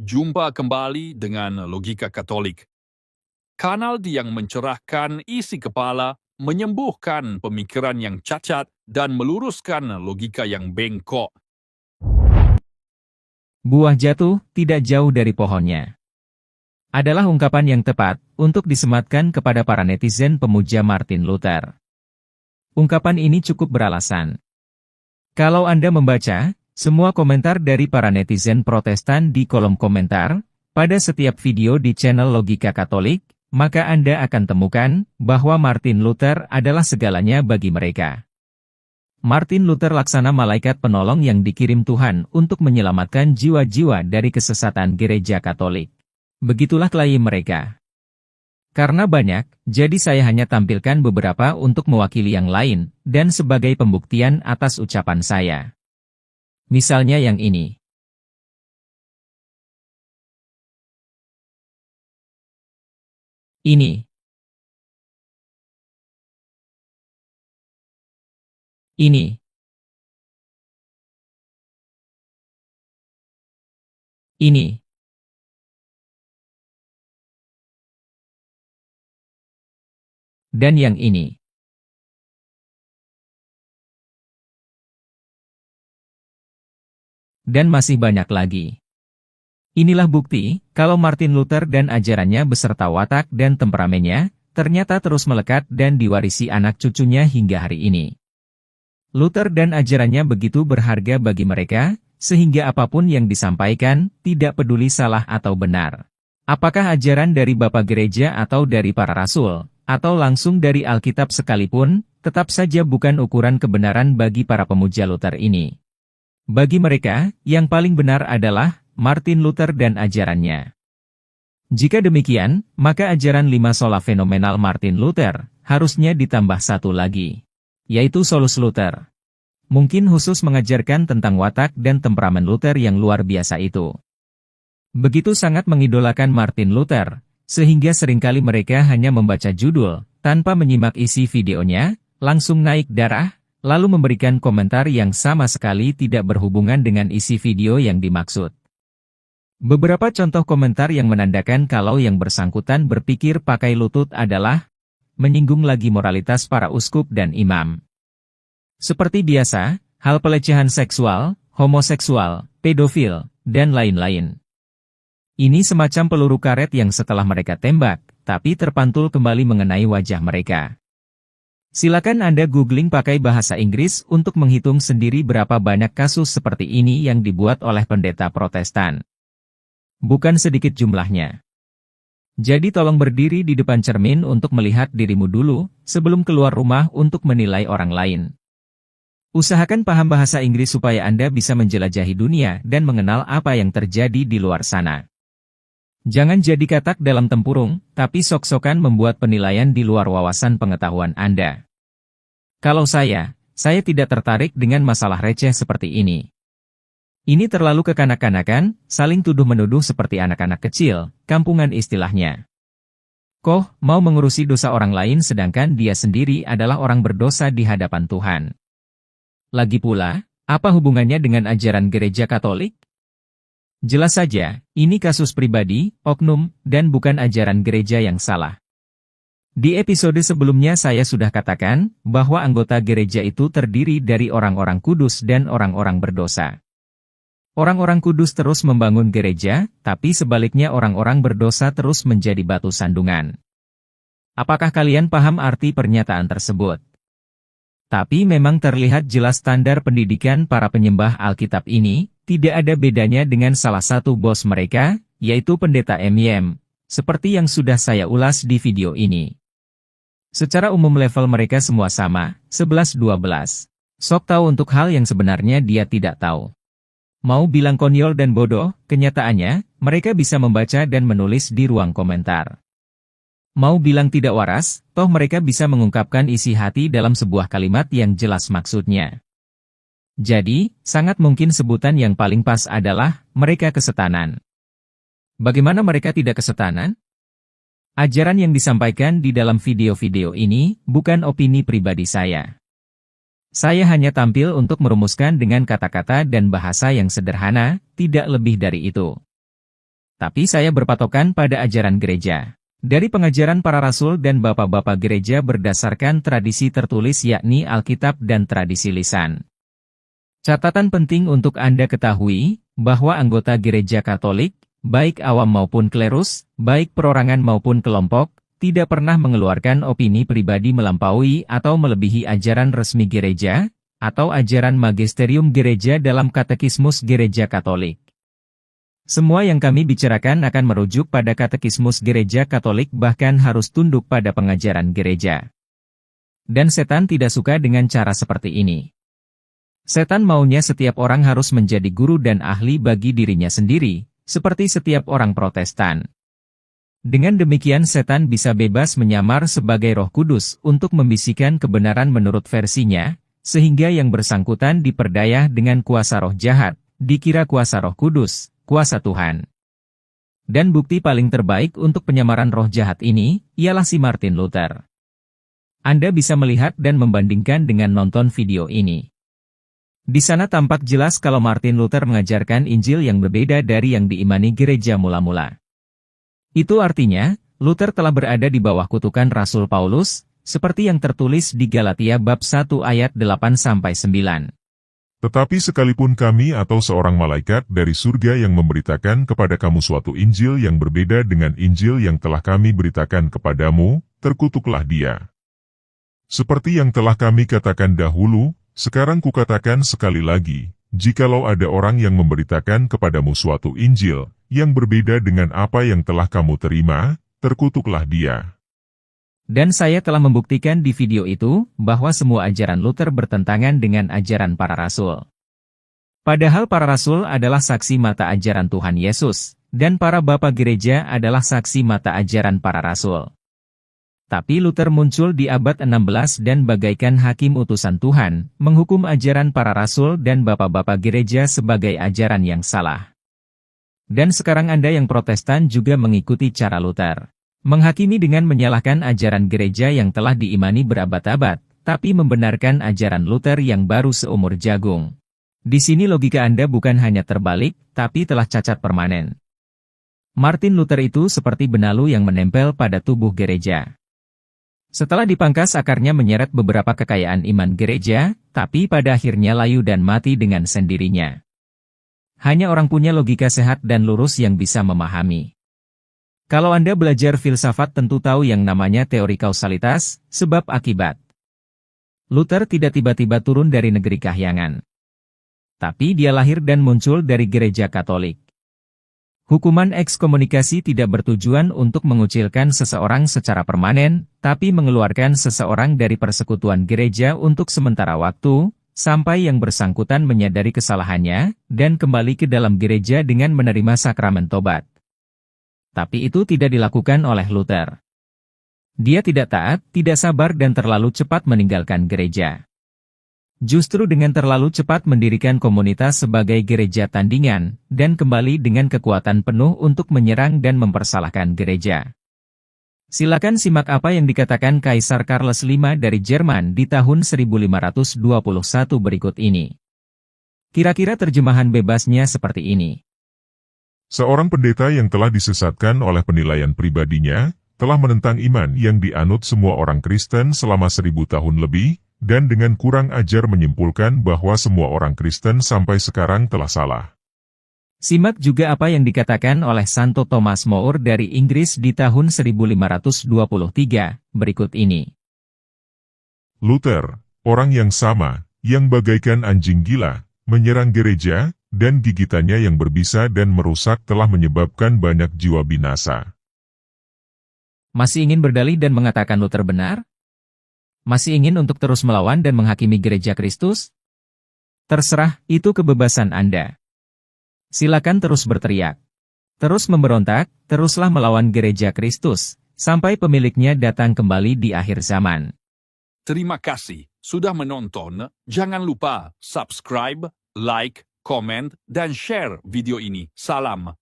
Jumpa kembali dengan Logika Katolik. Kanal yang mencerahkan isi kepala, menyembuhkan pemikiran yang cacat, dan meluruskan logika yang bengkok. Buah jatuh tidak jauh dari pohonnya. Adalah ungkapan yang tepat untuk disematkan kepada para netizen pemuja Martin Luther. Ungkapan ini cukup beralasan. Kalau Anda membaca semua komentar dari para netizen Protestan di kolom komentar pada setiap video di channel Logika Katolik, maka Anda akan temukan bahwa Martin Luther adalah segalanya bagi mereka. Martin Luther laksana malaikat penolong yang dikirim Tuhan untuk menyelamatkan jiwa-jiwa dari kesesatan gereja Katolik. Begitulah klaim mereka. Karena banyak, jadi saya hanya tampilkan beberapa untuk mewakili yang lain, dan sebagai pembuktian atas ucapan saya. Misalnya yang ini. Ini. Ini. Ini. Dan yang ini. Dan masih banyak lagi. Inilah bukti, kalau Martin Luther dan ajarannya beserta watak dan temperamennya, ternyata terus melekat dan diwarisi anak cucunya hingga hari ini. Luther dan ajarannya begitu berharga bagi mereka, sehingga apapun yang disampaikan, tidak peduli salah atau benar. Apakah ajaran dari Bapak Gereja atau dari para rasul, atau langsung dari Alkitab sekalipun, tetap saja bukan ukuran kebenaran bagi para pemuja Luther ini. Bagi mereka, yang paling benar adalah Martin Luther dan ajarannya. Jika demikian, maka ajaran 5 sola fenomenal Martin Luther harusnya ditambah satu lagi, yaitu Solus Luther. Mungkin khusus mengajarkan tentang watak dan temperamen Luther yang luar biasa itu. Begitu sangat mengidolakan Martin Luther, sehingga seringkali mereka hanya membaca judul, tanpa menyimak isi videonya, langsung naik darah, lalu memberikan komentar yang sama sekali tidak berhubungan dengan isi video yang dimaksud. Beberapa contoh komentar yang menandakan kalau yang bersangkutan berpikir pakai lutut adalah menyinggung lagi moralitas para uskup dan imam. Seperti biasa, hal pelecehan seksual, homoseksual, pedofil, dan lain-lain. Ini semacam peluru karet yang setelah mereka tembak, tapi terpantul kembali mengenai wajah mereka. Silakan Anda googling pakai bahasa Inggris untuk menghitung sendiri berapa banyak kasus seperti ini yang dibuat oleh pendeta Protestan. Bukan sedikit jumlahnya. Jadi tolong berdiri di depan cermin untuk melihat dirimu dulu, sebelum keluar rumah untuk menilai orang lain. Usahakan paham bahasa Inggris supaya Anda bisa menjelajahi dunia dan mengenal apa yang terjadi di luar sana. Jangan jadi katak dalam tempurung, tapi sok-sokan membuat penilaian di luar wawasan pengetahuan Anda. Kalau saya tidak tertarik dengan masalah receh seperti ini. Ini terlalu kekanak-kanakan, saling tuduh-menuduh seperti anak-anak kecil, kampungan istilahnya. Koh mau mengurusi dosa orang lain sedangkan dia sendiri adalah orang berdosa di hadapan Tuhan. Lagi pula, apa hubungannya dengan ajaran gereja Katolik? Jelas saja, ini kasus pribadi, oknum, dan bukan ajaran gereja yang salah. Di episode sebelumnya saya sudah katakan, bahwa anggota gereja itu terdiri dari orang-orang kudus dan orang-orang berdosa. Orang-orang kudus terus membangun gereja, tapi sebaliknya orang-orang berdosa terus menjadi batu sandungan. Apakah kalian paham arti pernyataan tersebut? Tapi memang terlihat jelas standar pendidikan para penyembah Alkitab ini, tidak ada bedanya dengan salah satu bos mereka, yaitu pendeta M.Y.M., seperti yang sudah saya ulas di video ini. Secara umum level mereka semua sama, 11-12. Sok tahu untuk hal yang sebenarnya dia tidak tahu. Mau bilang konyol dan bodoh, kenyataannya, mereka bisa membaca dan menulis di ruang komentar. Mau bilang tidak waras, toh mereka bisa mengungkapkan isi hati dalam sebuah kalimat yang jelas maksudnya. Jadi, sangat mungkin sebutan yang paling pas adalah, mereka kesetanan. Bagaimana mereka tidak kesetanan? Ajaran yang disampaikan di dalam video-video ini, bukan opini pribadi saya. Saya hanya tampil untuk merumuskan dengan kata-kata dan bahasa yang sederhana, tidak lebih dari itu. Tapi saya berpatokan pada ajaran gereja. Dari pengajaran para rasul dan bapak-bapak gereja berdasarkan tradisi tertulis yakni Alkitab dan tradisi lisan. Catatan penting untuk Anda ketahui, bahwa anggota gereja Katolik, baik awam maupun klerus, baik perorangan maupun kelompok, tidak pernah mengeluarkan opini pribadi melampaui atau melebihi ajaran resmi gereja, atau ajaran magisterium gereja dalam katekismus gereja Katolik. Semua yang kami bicarakan akan merujuk pada katekismus gereja Katolik bahkan harus tunduk pada pengajaran gereja. Dan setan tidak suka dengan cara seperti ini. Setan maunya setiap orang harus menjadi guru dan ahli bagi dirinya sendiri, seperti setiap orang Protestan. Dengan demikian setan bisa bebas menyamar sebagai Roh Kudus untuk membisikkan kebenaran menurut versinya, sehingga yang bersangkutan diperdaya dengan kuasa roh jahat, dikira kuasa Roh Kudus, kuasa Tuhan. Dan bukti paling terbaik untuk penyamaran roh jahat ini, ialah si Martin Luther. Anda bisa melihat dan membandingkan dengan nonton video ini. Di sana tampak jelas kalau Martin Luther mengajarkan Injil yang berbeda dari yang diimani gereja mula-mula. Itu artinya, Luther telah berada di bawah kutukan Rasul Paulus, seperti yang tertulis di Galatia bab 1 ayat 8-9. Tetapi sekalipun kami atau seorang malaikat dari surga yang memberitakan kepada kamu suatu Injil yang berbeda dengan Injil yang telah kami beritakan kepadamu, terkutuklah dia. Seperti yang telah kami katakan dahulu, sekarang kukatakan sekali lagi, jikalau ada orang yang memberitakan kepadamu suatu Injil yang berbeda dengan apa yang telah kamu terima, terkutuklah dia. Dan saya telah membuktikan di video itu, bahwa semua ajaran Luther bertentangan dengan ajaran para rasul. Padahal para rasul adalah saksi mata ajaran Tuhan Yesus, dan para bapak gereja adalah saksi mata ajaran para rasul. Tapi Luther muncul di abad 16 dan bagaikan hakim utusan Tuhan, menghukum ajaran para rasul dan bapak-bapak gereja sebagai ajaran yang salah. Dan sekarang Anda yang Protestan juga mengikuti cara Luther. Menghakimi dengan menyalahkan ajaran gereja yang telah diimani berabad-abad, tapi membenarkan ajaran Luther yang baru seumur jagung. Di sini logika Anda bukan hanya terbalik, tapi telah cacat permanen. Martin Luther itu seperti benalu yang menempel pada tubuh gereja. Setelah dipangkas akarnya menyeret beberapa kekayaan iman gereja, tapi pada akhirnya layu dan mati dengan sendirinya. Hanya orang punya logika sehat dan lurus yang bisa memahami. Kalau Anda belajar filsafat tentu tahu yang namanya teori kausalitas, sebab akibat. Luther tidak tiba-tiba turun dari negeri kahyangan. Tapi dia lahir dan muncul dari gereja Katolik. Hukuman ekskomunikasi tidak bertujuan untuk mengucilkan seseorang secara permanen, tapi mengeluarkan seseorang dari persekutuan gereja untuk sementara waktu, sampai yang bersangkutan menyadari kesalahannya, dan kembali ke dalam gereja dengan menerima sakramen tobat. Tapi itu tidak dilakukan oleh Luther. Dia tidak taat, tidak sabar dan terlalu cepat meninggalkan gereja. Justru dengan terlalu cepat mendirikan komunitas sebagai gereja tandingan, dan kembali dengan kekuatan penuh untuk menyerang dan mempersalahkan gereja. Silakan simak apa yang dikatakan Kaisar Charles V dari Jerman di tahun 1521 berikut ini. Kira-kira terjemahan bebasnya seperti ini. Seorang pendeta yang telah disesatkan oleh penilaian pribadinya, telah menentang iman yang dianut semua orang Kristen selama 1000 tahun lebih, dan dengan kurang ajar menyimpulkan bahwa semua orang Kristen sampai sekarang telah salah. Simak juga apa yang dikatakan oleh Santo Thomas More dari Inggris di tahun 1523, berikut ini. Luther, orang yang sama, yang bagaikan anjing gila, menyerang gereja, dan gigitannya yang berbisa dan merusak telah menyebabkan banyak jiwa binasa. Masih ingin berdalih dan mengatakan Luther benar? Masih ingin untuk terus melawan dan menghakimi gereja Kristus? Terserah, itu kebebasan Anda. Silakan terus berteriak. Terus memberontak, teruslah melawan gereja Kristus, sampai pemiliknya datang kembali di akhir zaman. Terima kasih sudah menonton. Jangan lupa subscribe, like, komen, dan share video ini. Salam.